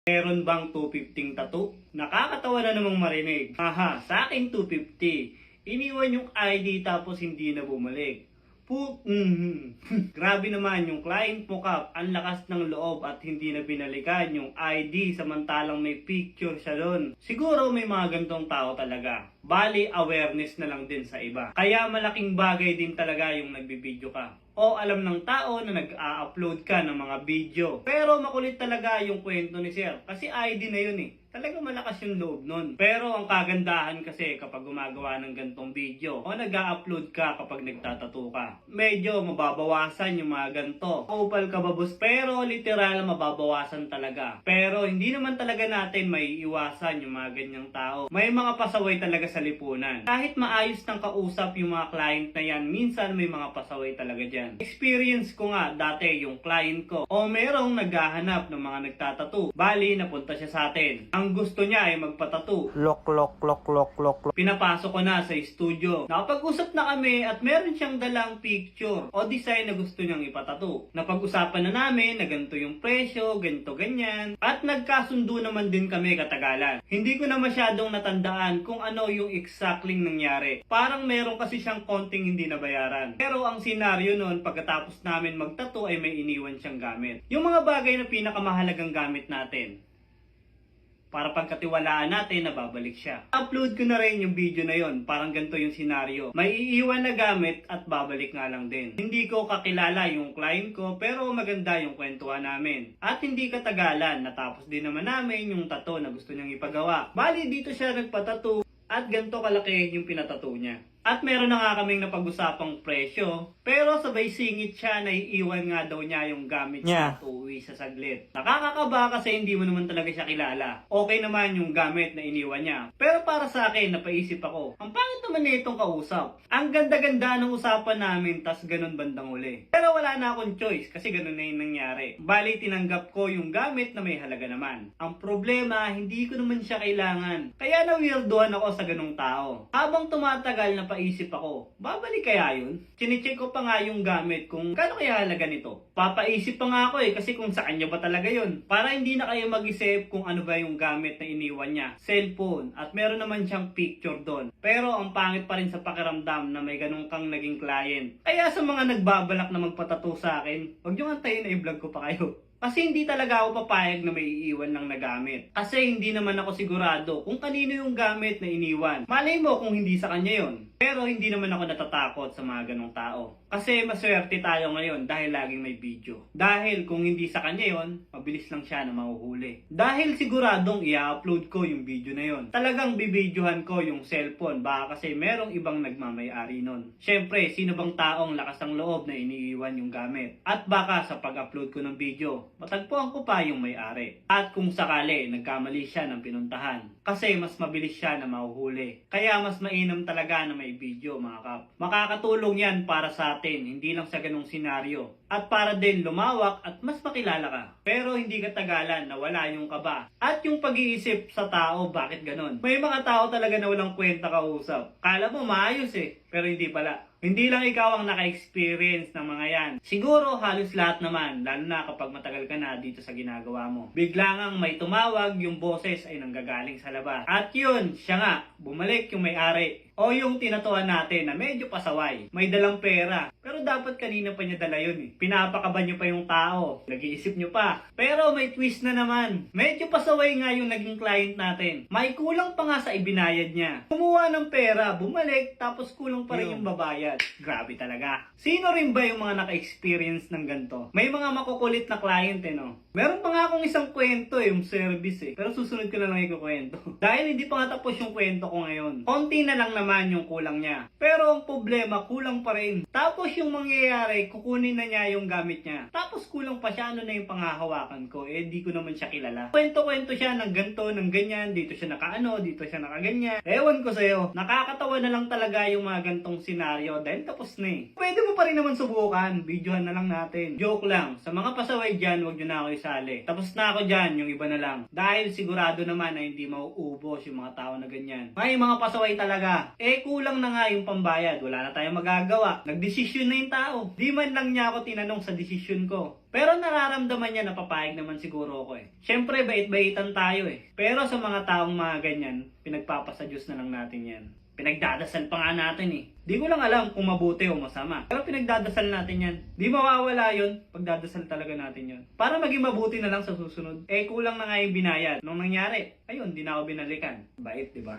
Meron bang 250 tattoo? Nakakatawa na namang marinig. Haha, sa akin 250. Iniwan yung ID tapos hindi na bumalik. Grabe naman yung client mo, Kap. Ang lakas ng loob at hindi na binalikan yung ID samantalang may picture siya doon. Siguro may mga gantong tao talaga. Bali, awareness na lang din sa iba. Kaya malaking bagay din talaga yung nagbibideo ka. O alam ng tao na nag-a-upload ka ng mga video. Pero makulit talaga yung kwento ni Sir. Kasi ID na yun eh. Talaga malakas yung loob nun. Pero ang kagandahan kasi kapag gumagawa ng gantong video o nag-a-upload ka kapag nagtatato ka, medyo mababawasan yung mga ganto. Kupal ka babos, pero literal mababawasan talaga. Pero hindi naman talaga natin may iwasan yung mga ganyang tao. May mga pasaway talaga sa lipunan. Kahit maayos ng kausap yung mga client na yan, minsan may mga pasaway talaga dyan. Experience ko nga dati yung client ko o merong naghahanap ng mga nagtatato. Bali, napunta siya sa atin. Ang gusto niya ay magpatato. Lok. Pinapasok ko na sa studio. Nakapag-usap na kami at meron siyang dalang picture o design na gusto niyang ipatato. Napag-usapan na namin na ganito yung presyo, ganito ganyan. At nagkasundo naman din kami katagalan. Hindi ko na masyadong natandaan kung ano yung exactly nangyari. Parang meron kasi siyang konting hindi nabayaran. Pero ang senaryo nun, pagkatapos namin magtato ay may iniwan siyang gamit. Yung mga bagay na pinakamahalagang gamit natin. Para pagkatiwalaan natin na babalik siya. Upload ko na rin yung video na yon. Parang ganito yung senaryo. May iiwan na gamit at babalik nga lang din. Hindi ko kakilala yung client ko pero maganda yung kwentuhan namin. At hindi katagalan, natapos din naman namin yung tattoo na gusto niyang ipagawa. Bali dito siya nagpatattoo at ganito kalaki yung pinatattoo niya. At meron na nga kaming napag-usapang presyo. Pero sabay singit siya na iiwan nga daw niya yung gamit niya at uuwi sa saglit. Nakakakaba kasi hindi mo naman talaga siya kilala. Okay naman yung gamit na iniwan niya. Pero para sa akin, napaisip ako, ang pangit naman na itong kausap. Ang ganda-ganda ng usapan namin, tas ganun bandang uli. Pero wala na akong choice kasi ganun na yung nangyari. Bali, tinanggap ko yung gamit na may halaga naman. Ang problema, hindi ko naman siya kailangan. Kaya na-weirdohan ako sa ganung tao. Habang tumatagal na paisip ako, babalik kaya yun? Chine-check ko pa nga yung gamit kung kano kaya halaga nito. Papaisip pa nga ako kasi kung sa kanya ba talaga yun. Para hindi na kayo mag-isip kung ano ba yung gamit na iniwan niya. Cellphone. At meron naman siyang picture doon. Pero ang pangit pa rin sa pakiramdam na may ganun kang naging client. Kaya sa mga nagbabalak na magpatato sa akin, huwag nyo antayin na i-vlog ko pa kayo. Kasi hindi talaga ako papayag na may iiwan lang na gamit. Kasi hindi naman ako sigurado kung kanino yung gamit na iniwan. Malay mo kung hindi sa kanya yon. Pero hindi naman ako natatakot sa mga ganong tao. Kasi maswerte tayo ngayon dahil laging may video. Dahil kung hindi sa kanya yon, mabilis lang siya na mahuhuli. Dahil siguradong i-upload ko yung video na yon. Talagang bibidyohan ko yung cellphone. Baka kasi merong ibang nagmamay-ari nun. Syempre, sino bang taong lakas ng loob na iniiwan yung gamit? At baka sa pag-upload ko ng video, matagpuan ko pa yung may-ari. At kung sakali, nagkamali siya ng pinuntahan. Kasi mas mabilis siya na mahuhuli. Kaya mas mainam talaga na may video, mga kap. Makakatulong yan para sa atin, hindi lang sa ganung senaryo. At para din lumawak at mas makilala ka. Pero hindi katagalan na wala yung kaba. At yung pag-iisip sa tao, bakit ganun? May mga tao talaga na walang kwenta kausap. Kala mo maayos pero hindi pala. Hindi lang ikaw ang naka-experience ng mga yan. Siguro halos lahat naman, lalo na kapag matagal ka na dito sa ginagawa mo. Biglang ang may tumawag, yung boses ay nanggagaling sa labas. At yun, siya nga, bumalik yung may-ari. O yung tinatuan natin na medyo pasaway. May dalang pera. Pero dapat kanina pa niya dala yun Pinapakaban niyo pa yung tao. Nag-iisip niyo pa. Pero may twist na naman. Medyo pasaway nga yung naging client natin. May kulang pa nga sa ibinayad niya. Kumuha ng pera, bumalik, tapos kulang pa rin yung babayad. Grabe talaga. Sino rin ba yung mga naka-experience ng ganito? May mga makukulit na client no? Meron pa nga akong isang kwento yung service Pero susunod ko na lang ikukwento. Dahil hindi pa nga tapos yung kwento ko ngayon. Konti na lang naman yung kulang niya. Pero ang problema, kulang pa rin. Tapos yung mangyayari, kukunin na niya yung gamit niya. Tapos kulang pa siya, ano na yung pangahawakan ko? Di ko naman siya kilala. Kwento-kwento siya ng ganto, ng ganyan. Dito siya nakaano, dito siya nakaganyan. Ewan ko sa'yo. Nakakatawa na lang talaga yung mga gantong senaryo dahil tapos na Pwede mo pa rin naman subukan. Videohan na lang natin. Joke lang. Sa mga pasaway dyan, huwag nyo na ako isali. Tapos na ako dyan, yung iba na lang. Dahil sigurado naman na hindi mauubos yung mga tao na ganyan. May mga pasaway talaga. Kulang na nga yung pambayad. Wala na tayong magagawa. Nagdesisyon na yung tao. Di man lang niya ako tinanong sa desisyon ko. Pero nararamdaman niya na papayag naman siguro ako eh. Siyempre, bait-baitan tayo eh. Pero sa mga taong mga ganyan, pinagpapasa Diyos na lang natin yan. Pinagdadasal pa nga natin eh. Di ko lang alam kung mabuti o masama. Pero pinagdadasal natin yan. Di mawawala yun, pagdadasal talaga natin yun. Para maging mabuti na lang sa susunod. Eh kulang na nga yung binayad. Nung nangyari, ayun, di na ako binalikan. Bait, di ba?